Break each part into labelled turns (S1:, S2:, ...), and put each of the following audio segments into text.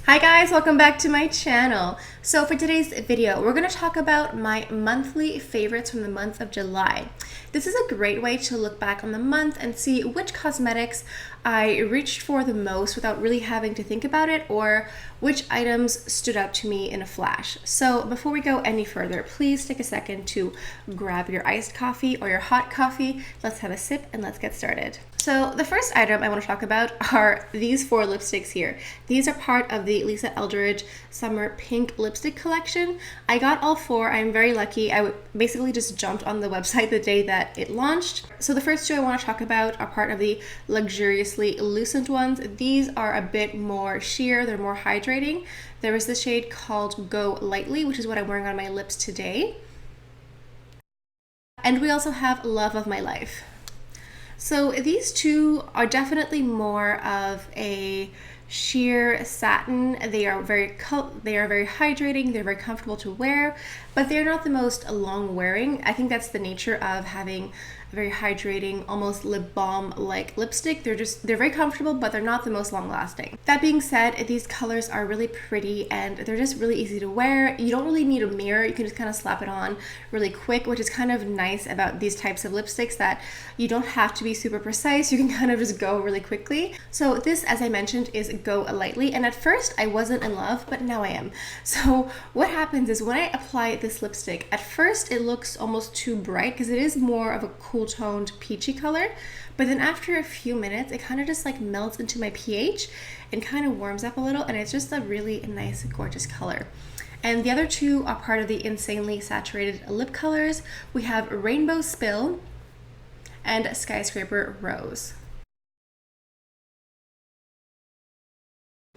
S1: Hi guys, welcome back to my channel. So for today's video, we're going to talk about my monthly favorites from the month of July. This is a great way to look back on the month and see which cosmetics I reached for the most without really having to think about it, or which items stood out to me in a flash. So before we go any further, please take a second to grab your iced coffee or your hot coffee. Let's have a sip and let's get started. So the first item I want to talk about are these 4 lipsticks here. These are part of the Lisa Eldridge Summer Pink Lipstick Collection. I got all 4. I'm very lucky. I basically just jumped on the website the day that it launched. So the first 2 I want to talk about are part of the luxuriously Lucent ones. These are a bit more sheer. They're more hydrating. There is the shade called Go Lightly, which is what I'm wearing on my lips today. And we also have Love of My Life. So these 2 are definitely more of a sheer satin. They are very hydrating, they're very comfortable to wear, but they're not the most long wearing. I think that's the nature of having a very hydrating, almost lip balm like lipstick. They're very comfortable, but they're not the most long lasting. That being said, these colors are really pretty and they're just really easy to wear. You don't really need a mirror. You can just kind of slap it on really quick, which is kind of nice about these types of lipsticks, that you don't have to be super precise. You can kind of just go really quickly. So this, as I mentioned, is Go Lightly, and at first I wasn't in love, but now I am. So what happens is when I apply this lipstick, at first it looks almost too bright because it is more of a cool toned peachy color, but then after a few minutes it kind of just like melts into my pH and kind of warms up a little, and it's just a really nice, gorgeous color. And the other 2 are part of the Insanely Saturated lip colors. We have Rainbow Spill and Skyscraper Rose.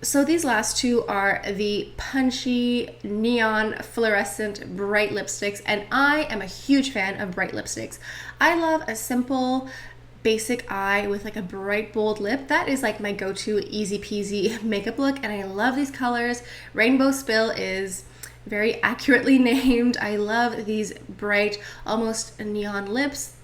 S1: So these last 2 are the punchy, neon, fluorescent, bright lipsticks, and I am a huge fan of bright lipsticks. I love a simple, basic eye with like a bright, bold lip. That is like my go-to easy peasy makeup look, and I love these colors. Rainbow Spill is very accurately named. I love these bright, almost neon lips.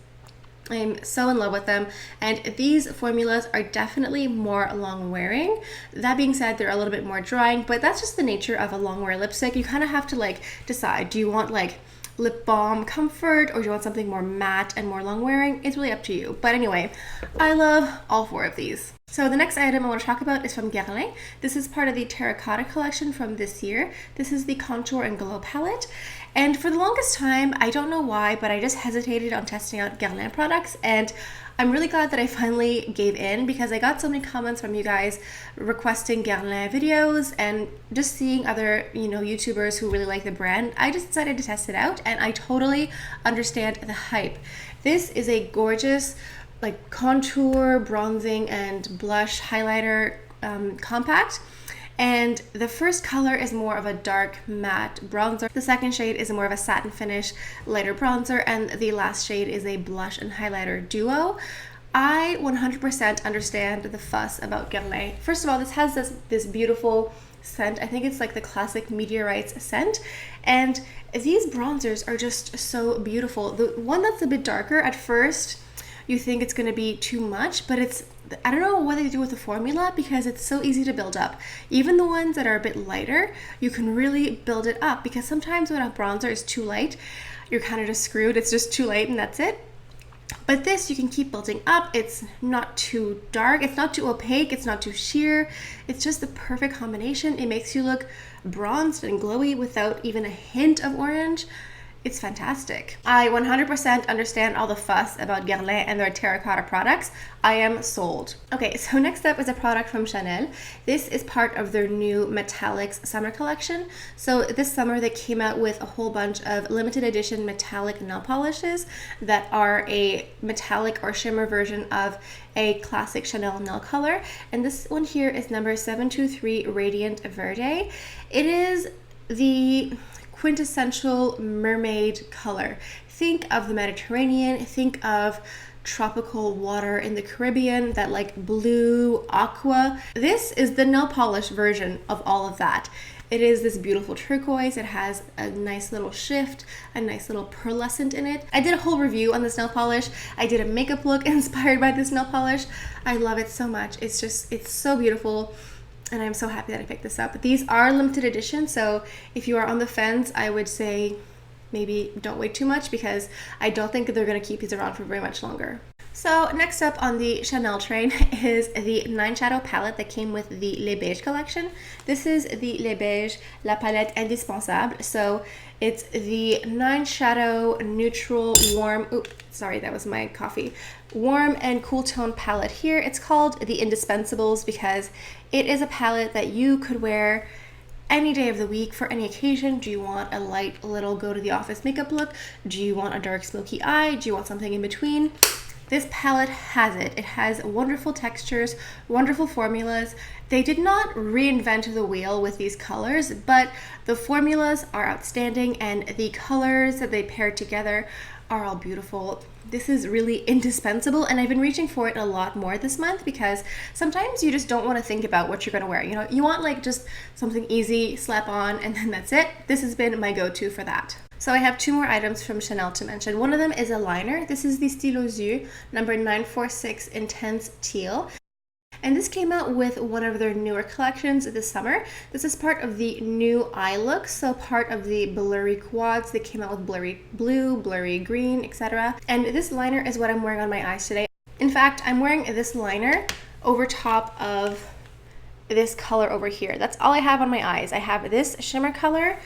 S1: I'm so in love with them, and these formulas are definitely more long wearing. That being said, they're a little bit more drying, but that's just the nature of a long wear lipstick. You kind of have to like decide, do you want like lip balm comfort, or do you want something more matte and more long wearing? It's really up to you. But anyway, I love all 4 of these. So the next item I want to talk about is from Guerlain. This is part of the Terracotta collection from this year. This is the Contour and Glow palette. And for the longest time, I don't know why, but I just hesitated on testing out Guerlain products, and I'm really glad that I finally gave in, because I got so many comments from you guys requesting Guerlain videos, and just seeing other, YouTubers who really like the brand. I just decided to test it out, and I totally understand the hype. This is a gorgeous like contour, bronzing, and blush highlighter compact. And the first color is more of a dark matte bronzer. The second shade is more of a satin finish, lighter bronzer, and the last shade is a blush and highlighter duo. I 100% understand the fuss about Guerlain. First of all, this has this beautiful scent. I think it's like the classic meteorites scent, and these bronzers are just so beautiful. The one that's a bit darker, at first you think it's going to be too much, but I don't know what they do with the formula, because it's so easy to build up. Even the ones that are a bit lighter, you can really build it up, because sometimes when a bronzer is too light, you're kind of just screwed. It's just too light and that's it. But this, you can keep building up. It's not too dark, it's not too opaque, it's not too sheer. It's just the perfect combination. It makes you look bronzed and glowy without even a hint of orange. It's fantastic. I 100% understand all the fuss about Guerlain and their terracotta products. I am sold. Okay, so next up is a product from Chanel. This is part of their new Metallics summer collection. So this summer they came out with a whole bunch of limited edition metallic nail polishes that are a metallic or shimmer version of a classic Chanel nail color. And this one here is number 723 Radiant Verde. It is the quintessential mermaid color. Think of the Mediterranean, think of tropical water in the Caribbean, that like blue aqua. This is the nail polish version of all of that. It is this beautiful turquoise. It has a nice little shift, a nice little pearlescent in it. I did a whole review on this nail polish. I did a makeup look inspired by this nail polish. I love it so much. It's so beautiful. and I'm so happy that I picked this up. But these are limited edition, so if you are on the fence, I would say maybe don't wait too much, because I don't think they're going to keep these around for very much longer. So next up on the Chanel train is the 9 shadow palette that came with the Les Beiges collection. This is the Les Beiges La Palette Indispensable. So it's the 9 shadow neutral warm, oops, sorry, that was my coffee. Warm and cool tone palette here. It's called the Indispensables because it is a palette that you could wear any day of the week for any occasion. Do you want a light little go to the office makeup look? Do you want a dark smoky eye? Do you want something in between? This palette has it. It has wonderful textures, wonderful formulas. They did not reinvent the wheel with these colors, but the formulas are outstanding and the colors that they paired together are all beautiful. This is really indispensable, and I've been reaching for it a lot more this month because sometimes you just don't want to think about what you're going to wear. You know, you want like just something easy, slap on, and then that's it. This has been my go-to for that. So I have 2 more items from Chanel to mention. One of them is a liner. This is the Stylo Yeux number 946 Intense Teal. And this came out with one of their newer collections this summer. This is part of the new eye look, so part of the blurry quads. They came out with blurry blue, blurry green, etc. And this liner is what I'm wearing on my eyes today. In fact, I'm wearing this liner over top of this color over here. That's all I have on my eyes. I have this shimmer color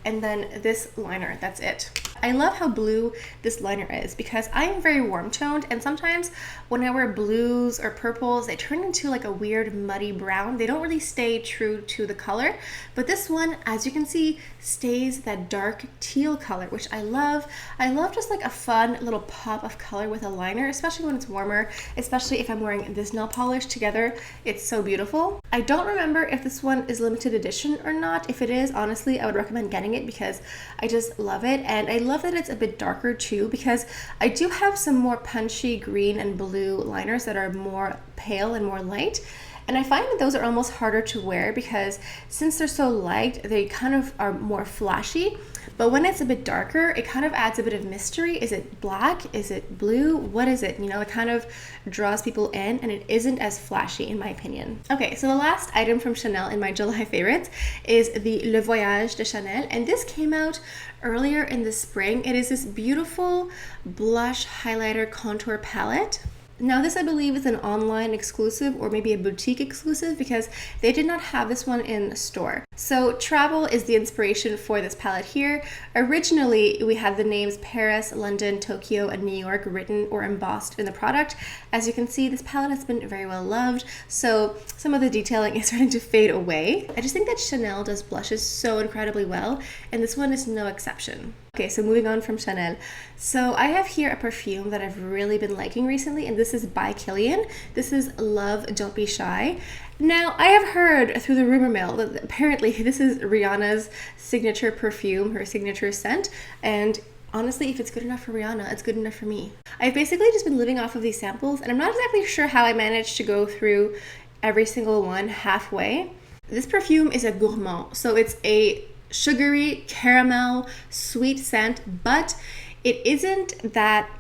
S1: and then this liner. That's it. I love how blue this liner is because I'm very warm toned, and sometimes when I wear blues or purples, they turn into like a weird muddy brown. They don't really stay true to the color, but this one, as you can see, stays that dark teal color, which I love. I love just like a fun little pop of color with a liner, especially when it's warmer, especially if I'm wearing this nail polish together. It's so beautiful. I don't remember if this one is limited edition or not. If it is, honestly, I would recommend getting it because I just love it, and I love that it's a bit darker too, because I do have some more punchy green and blue liners that are more pale and more light, and I find that those are almost harder to wear because since they're so light, they kind of are more flashy. But when it's a bit darker, it kind of adds a bit of mystery. Is it black? Is it blue? What is it? You know, it kind of draws people in, and it isn't as flashy in my opinion. Okay, so the last item from Chanel in my July favorites is the Le Voyage de Chanel, and this came out earlier in the spring. It is this beautiful blush highlighter contour palette. Now this, I believe, is an online exclusive or maybe a boutique exclusive because they did not have this one in the store. So travel is the inspiration for this palette here. Originally, we had the names Paris, London, Tokyo, and New York written or embossed in the product. As you can see, this palette has been very well loved, so some of the detailing is starting to fade away. I just think that Chanel does blushes so incredibly well, and this one is no exception. Okay, so moving on from Chanel. So I have here a perfume that I've really been liking recently, and this is by Killian. This is Love Don't Be Shy. Now, I have heard through the rumor mill that apparently this is Rihanna's signature perfume, her signature scent, and honestly, if it's good enough for Rihanna, it's good enough for me. I've basically just been living off of these samples, and I'm not exactly sure how I managed to go through every single one halfway. This perfume is a gourmand, so it's a sugary caramel sweet scent, but it isn't that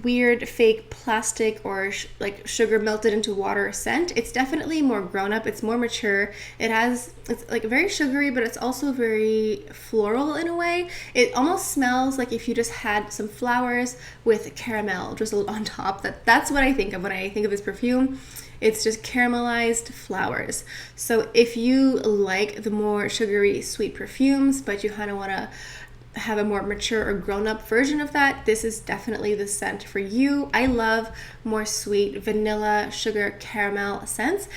S1: weird fake plastic or like sugar melted into water scent. It's definitely more grown up, it's more mature. It's like very sugary, but it's also very floral in a way. It almost smells like if you just had some flowers with caramel drizzled on top. That's what I think of when I think of this perfume. It's just caramelized flowers. So if you like the more sugary sweet perfumes, but you kind of want to have a more mature or grown-up version of that, this is definitely the scent for you. I love more sweet vanilla, sugar, caramel scents.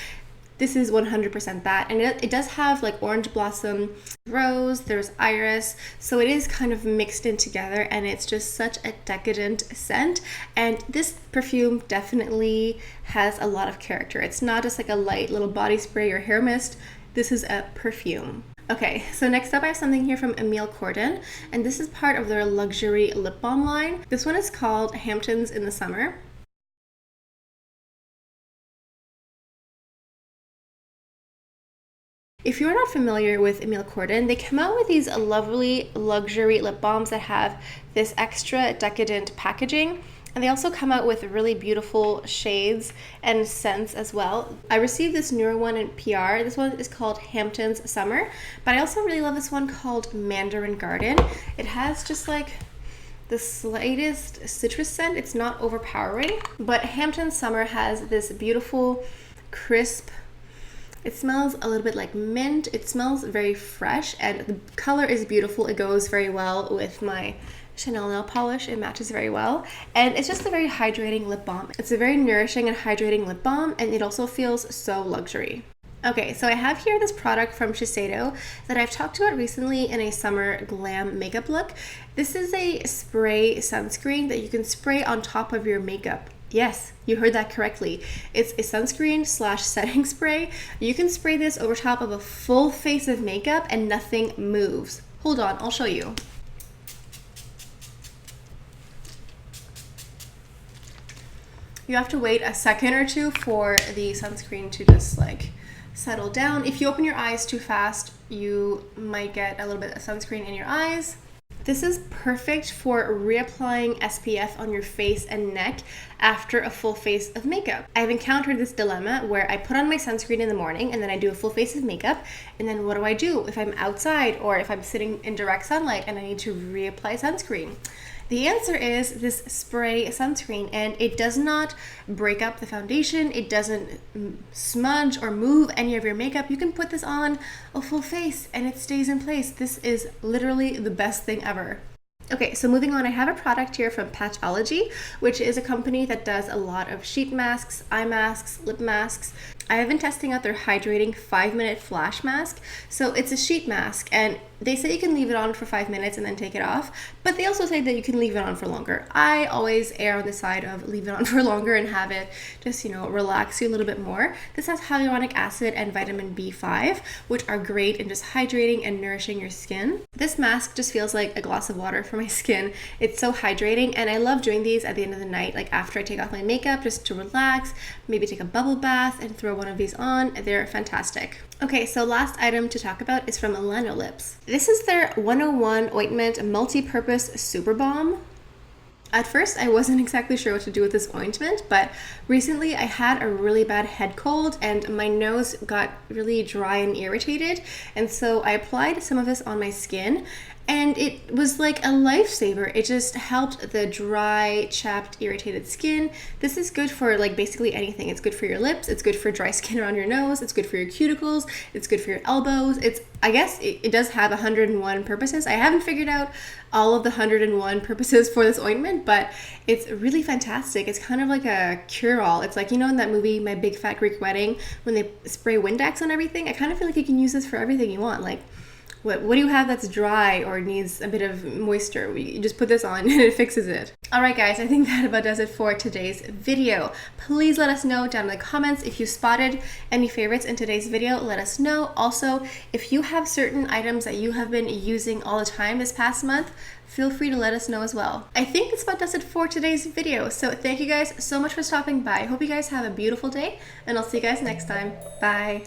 S1: This is 100% that, and it does have like orange blossom, rose, there's iris, so it is kind of mixed in together, and it's just such a decadent scent. And this perfume definitely has a lot of character. It's not just like a light little body spray or hair mist. This is a perfume. Okay, so next up I have something here from Emil Cordon, and this is part of their luxury lip balm line. This one is called Hamptons in the Summer. If you're not familiar with Emil Cordon, they come out with these lovely luxury lip balms that have this extra decadent packaging. And they also come out with really beautiful shades and scents as well. I received this newer one in PR. This one is called Hamptons Summer, but I also really love this one called Mandarin Garden. It has just like the slightest citrus scent. It's not overpowering, but Hamptons Summer has this beautiful, crisp, it smells a little bit like mint. It smells very fresh, and the color is beautiful. It goes very well with my Chanel nail polish. It matches very well, and it's just a very hydrating lip balm. It's a very nourishing and hydrating lip balm, and it also feels so luxury. Okay, so I have here this product from Shiseido that I've talked about recently in a summer glam makeup look. This is a spray sunscreen that you can spray on top of your makeup. Yes, you heard that correctly. It's a sunscreen / setting spray. You can spray this over top of a full face of makeup and nothing moves. Hold on, I'll show you. You have to wait a second or two for the sunscreen to just like settle down. If you open your eyes too fast, you might get a little bit of sunscreen in your eyes. This is perfect for reapplying SPF on your face and neck after a full face of makeup. I've encountered this dilemma where I put on my sunscreen in the morning and then I do a full face of makeup, and then what do I do if I'm outside or if I'm sitting in direct sunlight and I need to reapply sunscreen? The answer is this spray sunscreen, and it does not break up the foundation. It doesn't smudge or move any of your makeup. You can put this on a full face and it stays in place. This is literally the best thing ever. Okay, so moving on, I have a product here from Pathology, which is a company that does a lot of sheet masks, eye masks, lip masks. I have been testing out their hydrating 5-minute flash mask. So it's a sheet mask, and they say you can leave it on for 5 minutes and then take it off, but they also say that you can leave it on for longer. I always err on the side of leave it on for longer and have it just, relax you a little bit more. This has hyaluronic acid and vitamin B5, which are great in just hydrating and nourishing your skin. This mask just feels like a glass of water for my skin. It's so hydrating, and I love doing these at the end of the night, like after I take off my makeup, just to relax, maybe take a bubble bath and throw one of these on. They're fantastic. Okay, so last item to talk about is from Alana Lips. This is their 101 Ointment Multi-Purpose Super Balm. At first, I wasn't exactly sure what to do with this ointment, but recently I had a really bad head cold and my nose got really dry and irritated, and so I applied some of this on my skin, and it was like a lifesaver. It just helped the dry, chapped, irritated skin. This is good for like basically anything. It's good for your lips, it's good for dry skin around your nose, it's good for your cuticles, it's good for your elbows. I guess it does have 101 purposes. I haven't figured out all of the 101 purposes for this ointment, but it's really fantastic. It's kind of like a cure-all. It's like, in that movie, My Big Fat Greek Wedding, when they spray Windex on everything, I kind of feel like you can use this for everything you want. Like, what do you have that's dry or needs a bit of moisture? You just put this on and it fixes it. Alright guys, I think that about does it for today's video. Please let us know down in the comments if you spotted any favorites in today's video. Let us know. Also, if you have certain items that you have been using all the time this past month, feel free to let us know as well. I think that's about does it for today's video. So thank you guys so much for stopping by. I hope you guys have a beautiful day, and I'll see you guys next time. Bye.